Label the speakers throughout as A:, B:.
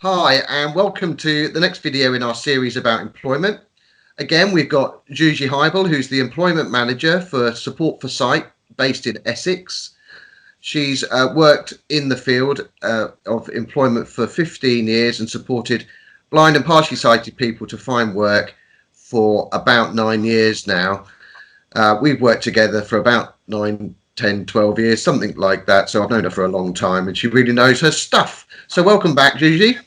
A: Hi, and welcome to the next video in our series about employment. Again, we've got Juji Heibel, who's the Employment Manager for Support for Sight, based in Essex. She's worked in the field of employment for 15 years and supported blind and partially sighted people to find work for about 9 years now. We've worked together for about 9, 10, 12 years, something like that. So I've known her for a long time and she really knows her stuff. So welcome back, Juji.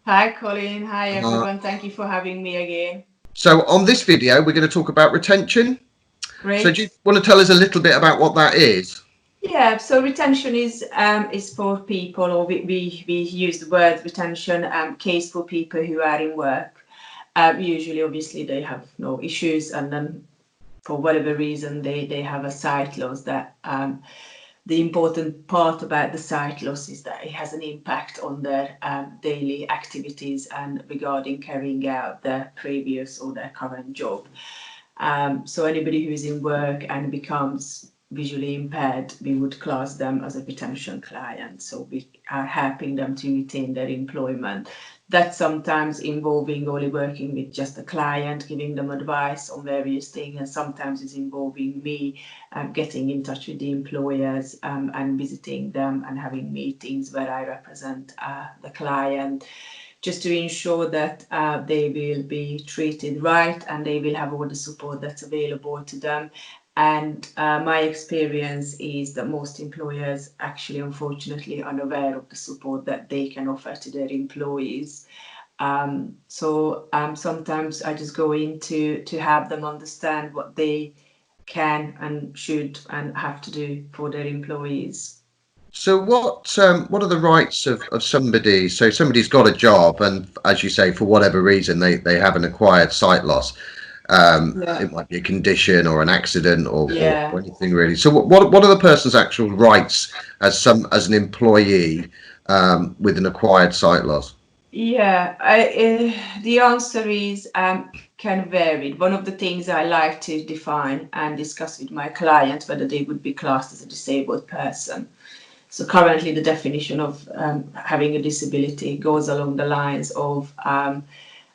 B: Hi, Colin. Hi,
A: Uh,
B: everyone. Thank you for having me again.
A: So on this video, we're going to talk about retention. So do you
B: Great.
A: want to tell us a little bit about what that is?
B: Yeah, so retention is for people, or we use the word retention case for people who are in work. Usually, obviously, they have no issues, and then for whatever reason, they have a sight loss. That the important part about the sight loss is that it has an impact on their daily activities and regarding carrying out their previous or their current job. So anybody who is in work and becomes visually impaired, we would class them as a retention client. So we are helping them to retain their employment. That's sometimes involving only working with just a client, giving them advice on various things, and sometimes it's involving me getting in touch with the employers and visiting them and having meetings where I represent the client, just to ensure that they will be treated right and they will have all the support that's available to them. And my experience is that most employers actually, unfortunately, are unaware of the support that they can offer to their employees. So sometimes I just go in to have them understand what they can and should and have to do for their employees.
A: So what are the rights of somebody? So somebody's got a job, and as you say, for whatever reason, they have an acquired sight loss.
B: Yeah.
A: It might be a condition or an accident or
B: Yeah.
A: anything really. So what are the person's actual rights as an employee with an acquired sight loss?
B: Yeah, the answer is can vary. One of the things I like to define and discuss with my clients whether they would be classed as a disabled person. So currently, the definition of having a disability goes along the lines of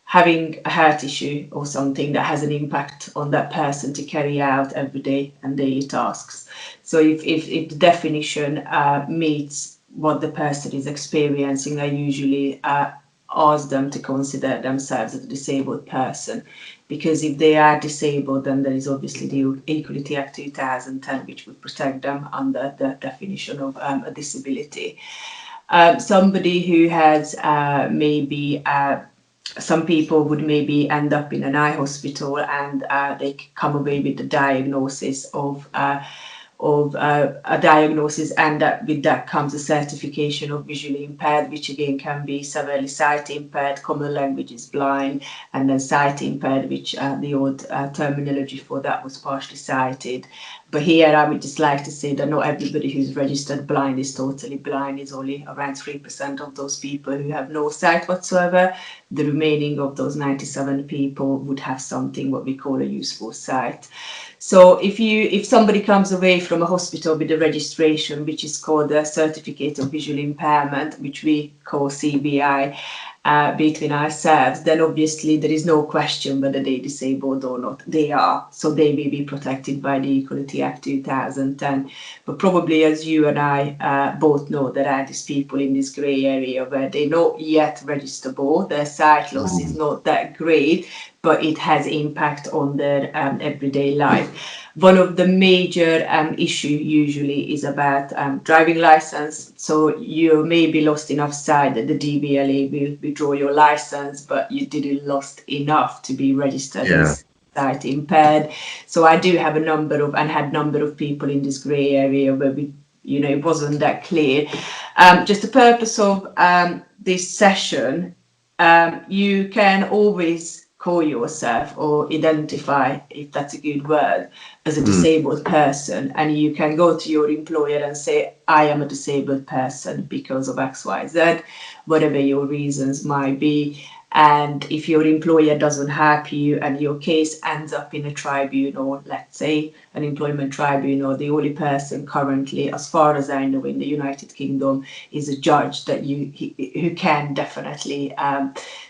B: having a heart issue or something that has an impact on that person to carry out everyday and daily tasks. So if the definition meets what the person is experiencing, I usually ask them to consider themselves as a disabled person, because if they are disabled, then there is obviously the Equality Act 2010, which would protect them under the definition of a disability. Somebody who has maybe some people would maybe end up in an eye hospital and they come away with the diagnosis of a diagnosis, and that with that comes a certification of visually impaired, which again can be severely sight impaired, common language is blind, and then sight impaired, which the old terminology for that was partially sighted. But here I would just like to say that not everybody who's registered blind is totally blind. It's only around 3% of those people who have no sight whatsoever. The remaining of those 97 people would have something what we call a useful sight. So if somebody comes away from a hospital with a registration, which is called a Certificate of Visual Impairment, which we call CVI, between ourselves, then obviously there is no question whether they're disabled or not. They are. So they may be protected by the Equality Act 2010. But probably, as you and I both know, there are these people in this grey area where they're not yet registerable. Their sight loss is not that great, but it has impact on their everyday life. One of the major issue usually is about driving license. So you may be lost enough sight that the DVLA will withdraw your license, but you didn't lost enough to be registered
A: Yeah.
B: as sight impaired. So I do have a number of people in this grey area where it wasn't that clear. Just the purpose of this session, you can always call yourself or identify, if that's a good word, as a disabled person, and you can go to your employer and say, I am a disabled person because of XYZ, whatever your reasons might be. And if your employer doesn't help you and your case ends up in a tribunal, let's say an employment tribunal, the only person currently, as far as I know, in the United Kingdom is a judge that who can definitely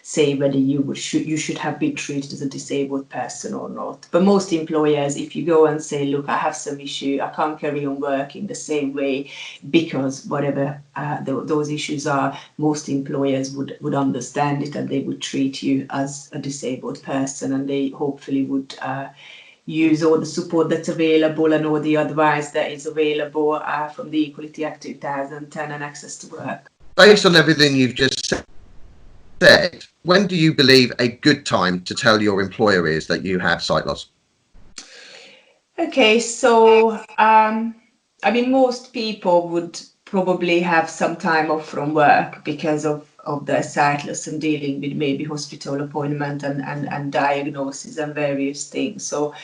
B: say whether you should have been treated as a disabled person or not. But most employers, if you go and say, look, I have some issue, I can't carry on working the same way because whatever those issues are, most employers would understand it and they would treat you as a disabled person, and they hopefully would use all the support that's available and all the advice that is available from the Equality Act 2010 and Access to Work.
A: Based on everything you've just said, when do you believe a good time to tell your employer is that you have sight loss?
B: Okay, so I mean, most people would probably have some time off from work because of their sight loss and dealing with maybe hospital appointment and diagnosis and various things. So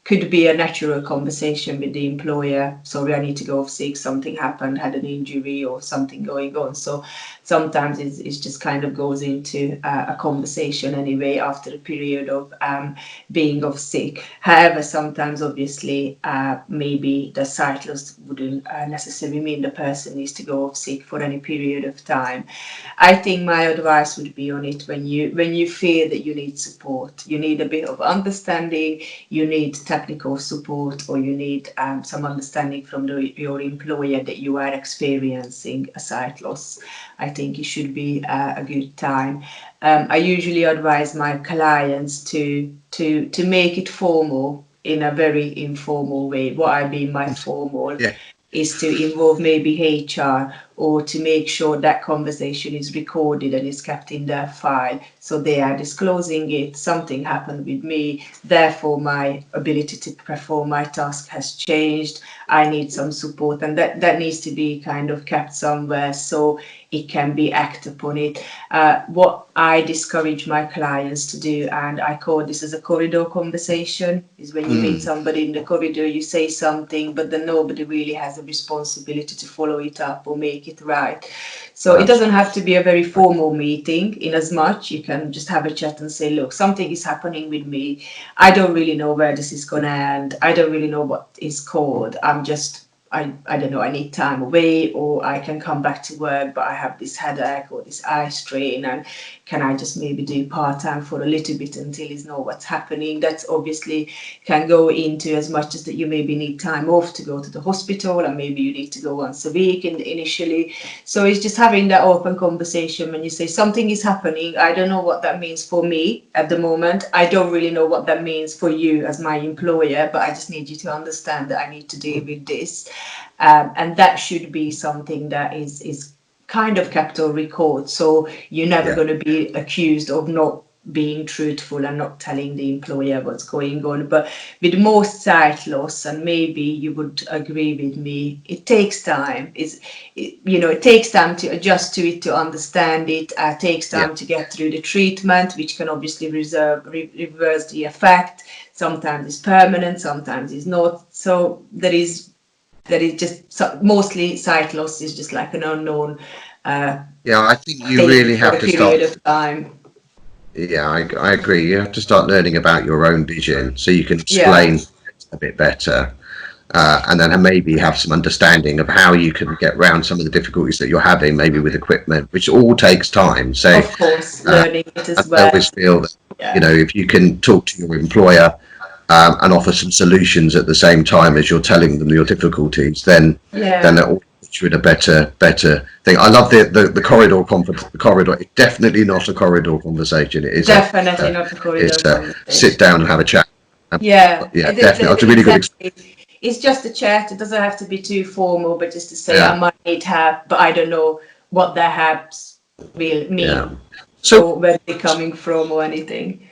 B: could be a natural conversation with the employer. Sorry, I need to go off sick, something happened, had an injury or something going on. So sometimes it just kind of goes into a conversation anyway after a period of being off sick. However, sometimes obviously maybe the sight loss wouldn't necessarily mean the person needs to go off sick for any period of time. I think my advice would be on it when you feel that you need support, you need a bit of understanding, you need technical support, or you need some understanding from your employer that you are experiencing a sight loss. I think it should be a good time. I usually advise my clients to make it formal in a very informal way. What I mean by formal is to involve maybe HR, or to make sure that conversation is recorded and is kept in their file. So they are disclosing it, something happened with me, therefore my ability to perform my task has changed, I need some support, and that needs to be kind of kept somewhere so it can be acted upon it. What I discourage my clients to do, and I call this as a corridor conversation, is when you meet somebody in the corridor, you say something, but then nobody really has a responsibility to follow it up or make it right. So it doesn't have to be a very formal meeting, in as much you can just have a chat and say, look, something is happening with me, I don't really know where this is going to end, I don't really know what it's called, I'm just I don't know, I need time away, or I can come back to work, but I have this headache or this eye strain, and can I just maybe do part-time for a little bit until you know what's happening? That's obviously can go into as much as that you maybe need time off to go to the hospital, and maybe you need to go once a week initially. So it's just having that open conversation when you say something is happening, I don't know what that means for me at the moment, I don't really know what that means for you as my employer, but I just need you to understand that I need to deal with this. And that should be something that is kind of kept on record, so you're never going to be accused of not being truthful and not telling the employer what's going on. But with most sight loss, and maybe you would agree with me, it takes time. It takes time to adjust to it, to understand it. Takes time to get through the treatment, which can obviously reverse the effect. Sometimes it's permanent, sometimes it's not. So that is just mostly sight loss is just like an unknown.
A: I think you really have to start.
B: Of time.
A: Yeah, I agree. You have to start learning about your own vision so you can explain a bit better, and then maybe have some understanding of how you can get around some of the difficulties that you're having, maybe with equipment, which all takes time. So,
B: of course, learning it as well.
A: I always feel that if you can talk to your employer and offer some solutions at the same time as you're telling them your difficulties, then it will put you in a better thing. I love the corridor conference. The corridor, it's definitely not a corridor conversation. It is
B: definitely not a corridor conversation.
A: Sit down and have a chat.
B: Definitely.
A: That's a really good.
B: It's just a chat. It doesn't have to be too formal, but just to say I might need help, but I don't know what that helps will mean, so where they're coming from or anything.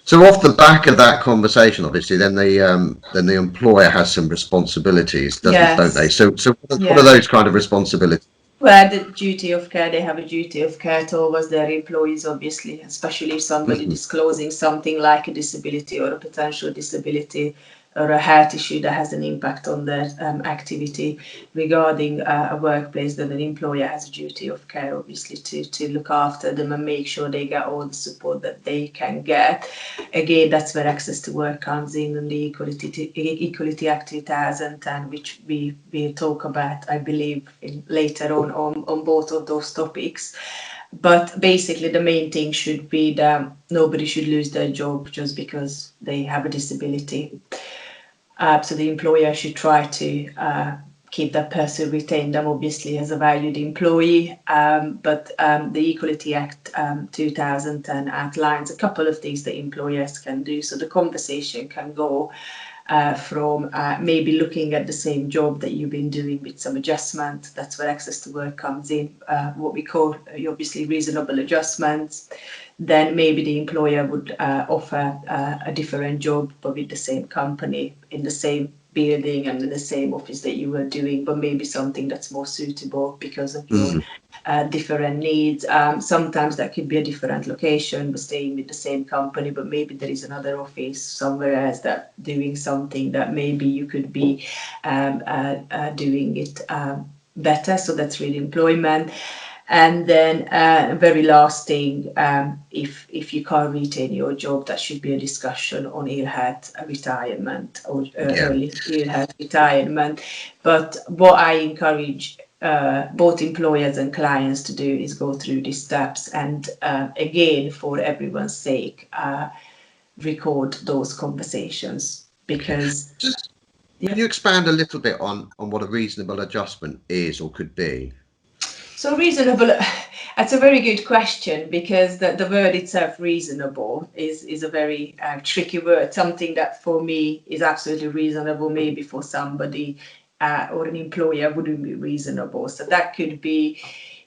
A: So off the back of that conversation, obviously, then the employer has some responsibilities, don't they? So what are those kind of responsibilities?
B: Well, the duty of care, they have a duty of care towards their employees, obviously, especially if somebody disclosing something like a disability or a potential disability. or a health issue that has an impact on their activity regarding a workplace, then an employer has a duty of care, obviously, to look after them and make sure they get all the support that they can get. Again, that's where Access to Work comes in, and the Equality Act 2010, which we talk about, I believe, later on both of those topics. But basically, the main thing should be that nobody should lose their job just because they have a disability. So the employer should try to keep that person, retain them, obviously, as a valued employee. But the Equality Act 2010 outlines a couple of things that employers can do. So the conversation can go from maybe looking at the same job that you've been doing with some adjustment. That's where Access to Work comes in, what we call obviously reasonable adjustments. Then maybe the employer would offer a different job, but with the same company, in the same building and in the same office that you were doing, but maybe something that's more suitable because of your different needs. Sometimes that could be a different location, but staying with the same company, but maybe there is another office somewhere else that doing something that maybe you could be doing it better. So that's really employment. And then very last thing, if you can't retain your job, that should be a discussion on ill health retirement or early ill health retirement. But what I encourage both employers and clients to do is go through these steps, and again, for everyone's sake, record those conversations, because
A: Can you expand a little bit on what a reasonable adjustment is or could be?
B: So reasonable, that's a very good question, because the word itself, reasonable, is a very tricky word, something that for me is absolutely reasonable, maybe for somebody or an employer wouldn't be reasonable. So that could be,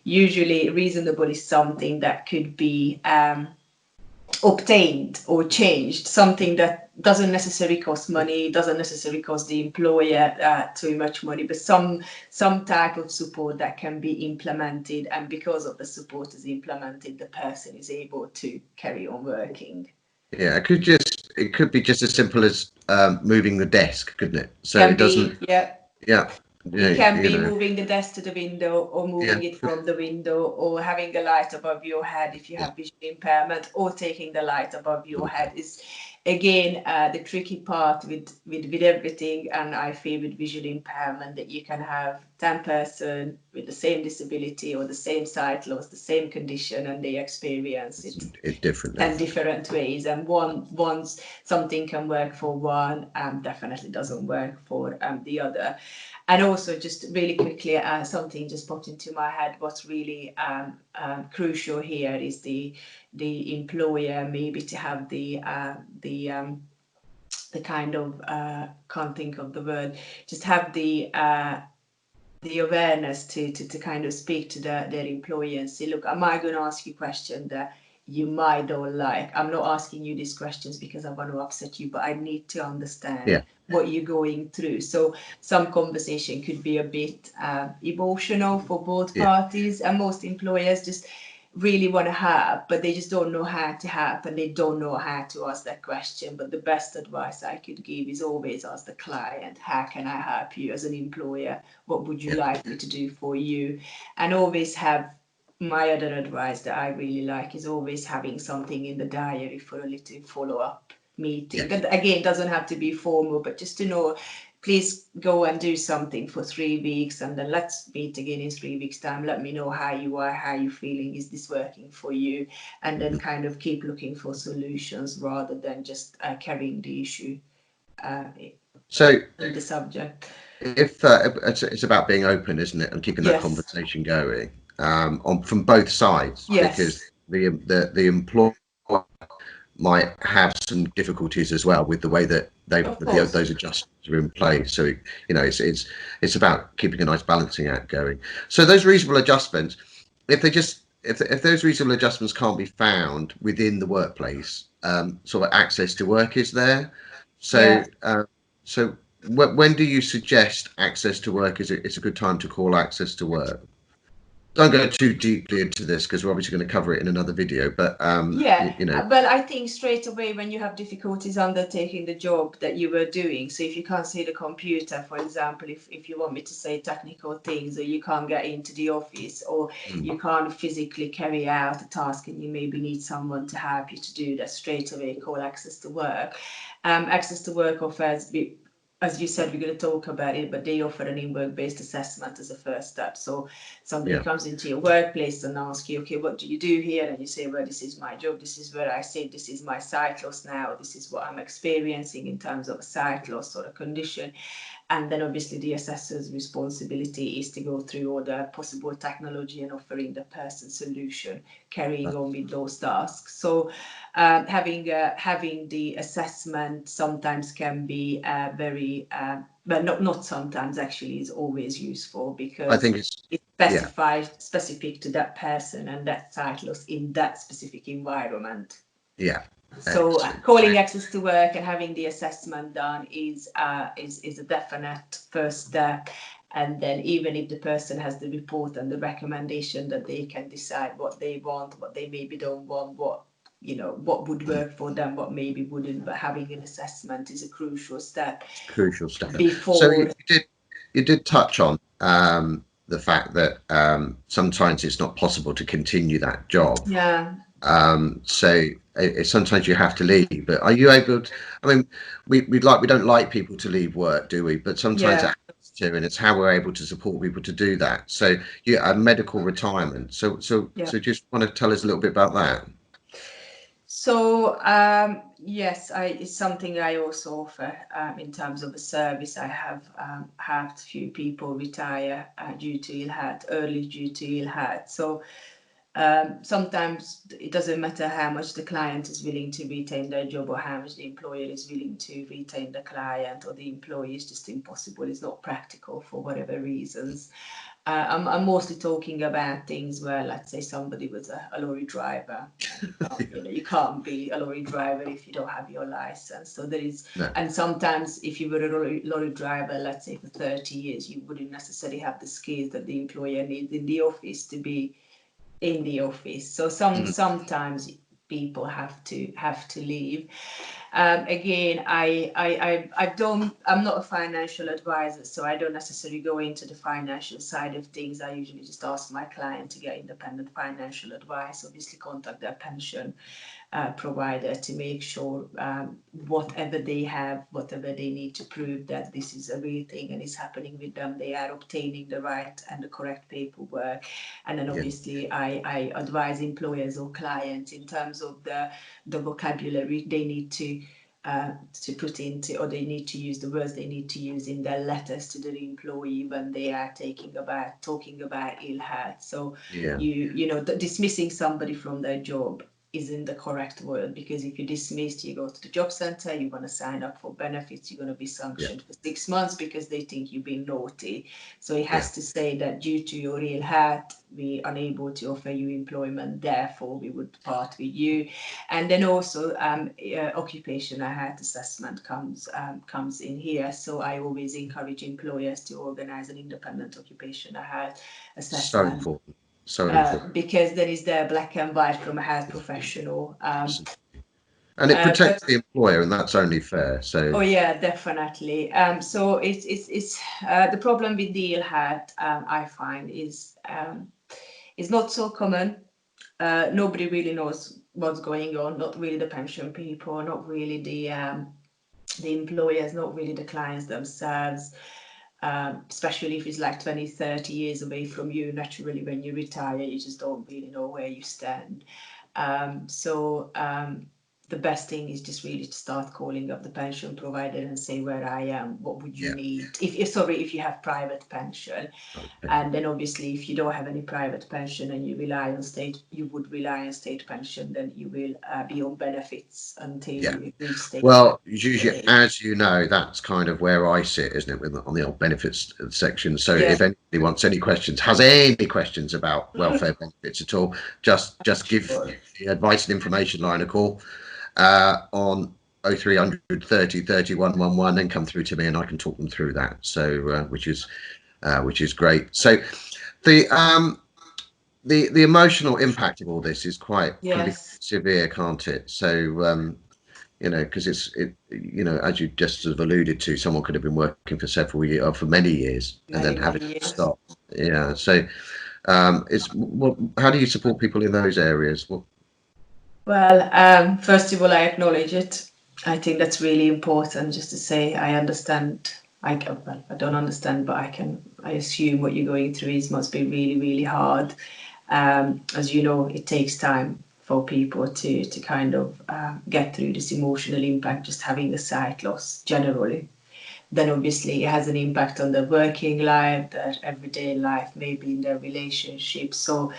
B: usually reasonable is something that could be obtained or changed, something that doesn't necessarily cost money, doesn't necessarily cost the employer too much money, but some type of support that can be implemented, and because of the support is implemented, the person is able to carry on working.
A: Yeah, it could be just as simple as moving the desk, couldn't it? So
B: can
A: it doesn't.
B: Be, yeah.
A: Yeah.
B: It can be moving the desk to the window, or moving it from the window, or having a light above your head if you have visual impairment, or taking the light above your head. Is again the tricky part with everything, and I feel with visual impairment that you can have 10 person with the same disability or the same sight loss, the same condition, and they experience it
A: differently,
B: 10 different ways, and once something can work for one, definitely doesn't work for the other. And also, just really quickly, something just popped into my head. What's really crucial here is the employer maybe to have the kind of can't think of the word, just have the awareness to kind of speak to their employer and say, look, am I going to ask you a question that you might don't like? I'm not asking you these questions because I want to upset you, but I need to understand what you're going through. So some conversation could be a bit emotional for both parties, and most employers just really want to help, but they just don't know how to help, and they don't know how to ask that question. But the best advice I could give is always ask the client, how can I help you as an employer? What would you like me to do for you? And always have, my other advice that I really like is always having something in the diary for a little follow-up meeting. That again doesn't have to be formal, but just to know, please go and do something for 3 weeks, and then let's meet again in 3 weeks time. Let me know how you are, how you're feeling, is this working for you? And then kind of keep looking for solutions rather than just carrying the issue
A: so
B: in the subject.
A: If it's about being open, isn't it, and keeping that conversation going from both sides, because the employer might have some difficulties as well with the way that those adjustments are in place. So it's about keeping a nice balancing act going. So those reasonable adjustments, if those reasonable adjustments can't be found within the workplace, sort of Access to Work is there. So so when do you suggest Access to Work is a good time to call Access to Work? don't go too deeply into this because we're obviously going to cover it in another video. But
B: Yeah,
A: you know,
B: but I think straight away when you have difficulties undertaking the job that you were doing, so if you can't see the computer, for example, if you want me to say technical things, or you can't get into the office, or you can't physically carry out a task and you maybe need someone to help you to do that, straight away call Access to Work. Access to Work offers, as you said, we're going to talk about it, but they offer an in-work based assessment as a first step. So somebody comes into your workplace and asks you, okay, what do you do here? And you say, well, this is my job. This is where I sit. This is my sight loss now. This is what I'm experiencing in terms of a sight loss or a condition. And then obviously the assessor's responsibility is to go through all the possible technology and offering the person solution, carrying on with those tasks. So having the assessment sometimes can be very, but not sometimes, actually is always useful,
A: I
B: because
A: think
B: it's specific to that person and that sight loss in that specific environment.
A: yeah.
B: So
A: Excellent.
B: calling Access to Work and having the assessment done is a definite first step. And then even if the person has the report and the recommendation, that they can decide what they want, what they maybe don't want, what would work for them, what maybe wouldn't. But having an assessment is a crucial step
A: Crucial step. So
B: before.
A: you did touch on the fact that sometimes it's not possible to continue that job.
B: Yeah.
A: So sometimes you have to leave. But are you able to? I mean, we don't like people to leave work, do we? But sometimes it happens to, and it's how we're able to support people to do that. So a medical retirement. So just want to tell us a little bit about that.
B: So yes, it's something I also offer in terms of a service. I have had a few people retire due to ill health, early due to ill health. So sometimes it doesn't matter how much the client is willing to retain their job, or how much the employer is willing to retain the client, or the employee is just impossible. It's not practical for whatever reasons. I'm mostly talking about things where, let's say, somebody was a lorry driver. You can't be a lorry driver if you don't have your license. So there is, and sometimes if you were a lorry driver, let's say for 30 years, you wouldn't necessarily have the skills that the employer needs in the office to be in the office. So sometimes people have to leave. Again, I'm not a financial advisor, so I don't necessarily go into the financial side of things. I usually just ask my client to get independent financial advice. Obviously, contact their pension provider to make sure whatever they have, whatever they need to prove that this is a real thing and is happening with them, they are obtaining the right and the correct paperwork. And then obviously I advise employers or clients in terms of the vocabulary they need to put into, or they need to use the words they need to use in their letters to the employee when they are talking about ill health. So dismissing somebody from their job isn't the correct word, because if you're dismissed, you go to the job center, you're going to sign up for benefits, you're going to be sanctioned for 6 months because they think you've been naughty. So it has to say that due to your ill health, we're unable to offer you employment, therefore we would part with you. And then also occupational health assessment comes in here. So I always encourage employers to organize an independent occupational health assessment.
A: So important. So important.
B: Because there is the black and white from a health professional.
A: And it protects the employer, and that's only fair. So.
B: Oh yeah, definitely. So it's the problem with the ill health, I find, is not so common. Nobody really knows what's going on. Not really the pension people. Not really the employers. Not really the clients themselves. Especially if it's like 20, 30 years away from you. Naturally, when you retire, you just don't really know where you stand. The best thing is just really to start calling up the pension provider and say, where I am, what would you need? If you have private pension. And then obviously if you don't have any private pension and you would rely on state pension, then you will be on benefits until you reach state.
A: Well, usually, as you know, that's kind of where I sit, isn't it, on the old benefits section. So if anybody wants any questions, has any questions about welfare benefits at all, just give the advice and information line a call on 0300 30 31 11 and come through to me and I can talk them through that. So which is great. So the the emotional impact of all this is can be
B: Yes.
A: severe, can't it? So you know, because you know, as you just sort of alluded to, someone could have been working for several years or for many years and then
B: Many,
A: having
B: many
A: to
B: years.
A: stop. Yeah. So how do you support people in those areas?
B: Well, first of all, I acknowledge it. I think that's really important, just to say I understand. Well, I don't understand, but I assume what you're going through must be really, really hard. As you know, it takes time for people to kind of get through this emotional impact, just having a sight loss generally. Then obviously it has an impact on their working life, their everyday life, maybe in their relationships. So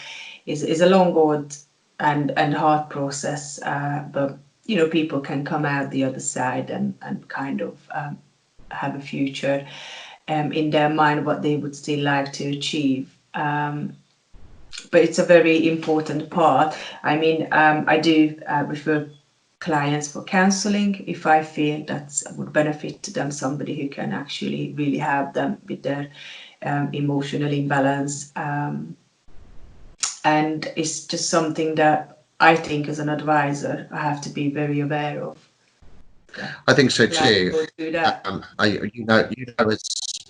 B: it's a long, hard and hard process, but you know, people can come out the other side and kind of have a future in their mind, what they would still like to achieve. But it's a very important part. I mean, I do refer clients for counseling if I feel that would benefit them, somebody who can actually really help them with their emotional imbalance. And it's just something that I think as an advisor I have to be very aware of.
A: I think so too.
B: Go through that.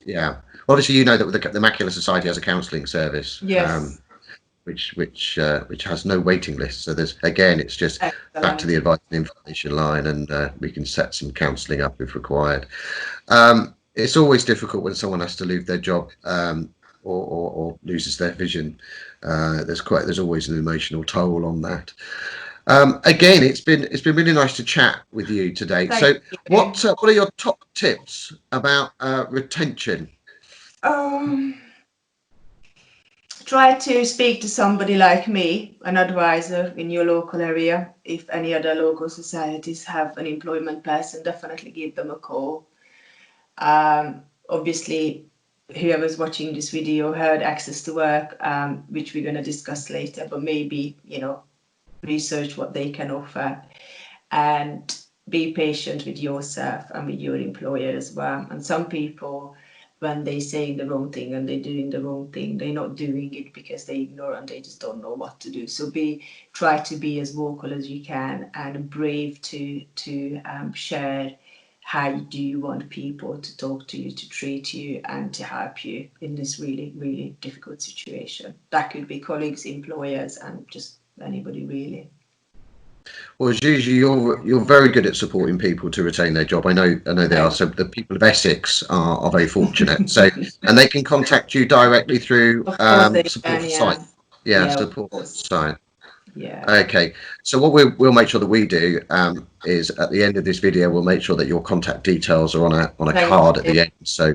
A: Yeah. Obviously, you know that the Macular Society has a counselling service.
B: Yes.
A: Which has no waiting list. So there's, again, it's just back to the advice and information line, and we can set some counselling up if required. It's always difficult when someone has to leave their job or loses their vision. There's always an emotional toll on that. Again, it's been really nice to chat with you today.
B: Thank you.
A: What are your top tips about retention?
B: Try to speak to somebody like me, an advisor in your local area. If any other local societies have an employment person, definitely give them a call. Obviously, whoever's watching this video heard Access to Work, which we're going to discuss later, but maybe, you know, research what they can offer and be patient with yourself and with your employer as well. And some people, when they say the wrong thing and they're doing the wrong thing, they're not doing it because they ignore and they just don't know what to do. So try to be as vocal as you can and brave to share how do you want people to talk to you, to treat you, and to help you in this really, really difficult situation. That could be colleagues, employers, and just anybody really.
A: Well, usually you're very good at supporting people to retain their job. I know they are. So the people of Essex are very fortunate. So and they can contact you directly through support for site. Yeah, support for site.
B: Yeah.
A: Okay. So what we'll make sure that we do is at the end of this video, we'll make sure that your contact details are on a card at the end, so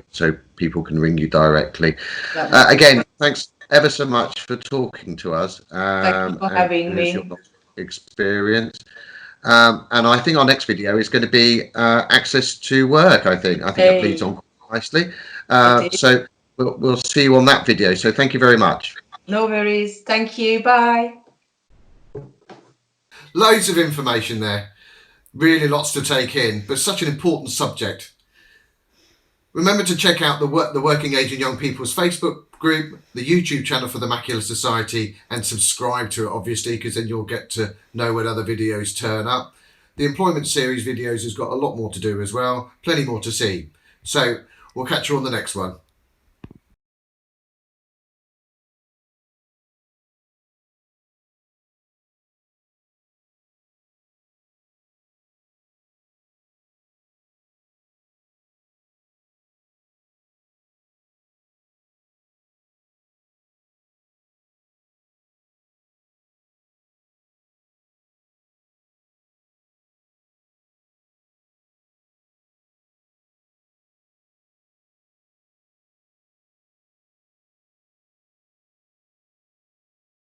A: people can ring you directly. Again, thanks ever so much for talking to us.
B: Thank you for having me.
A: Your experience. And I think our next video is going to be Access to Work. I think it leads on quite nicely. So we'll see you on that video. So thank you very much.
B: No worries. Thank you. Bye.
A: Loads of information there. Really lots to take in, but such an important subject. Remember to check out the Working Age and Young People's Facebook group, the YouTube channel for the Macular Society, and subscribe to it, obviously, because then you'll get to know when other videos turn up. The Employment Series videos has got a lot more to do as well, plenty more to see. So we'll catch you on the next one.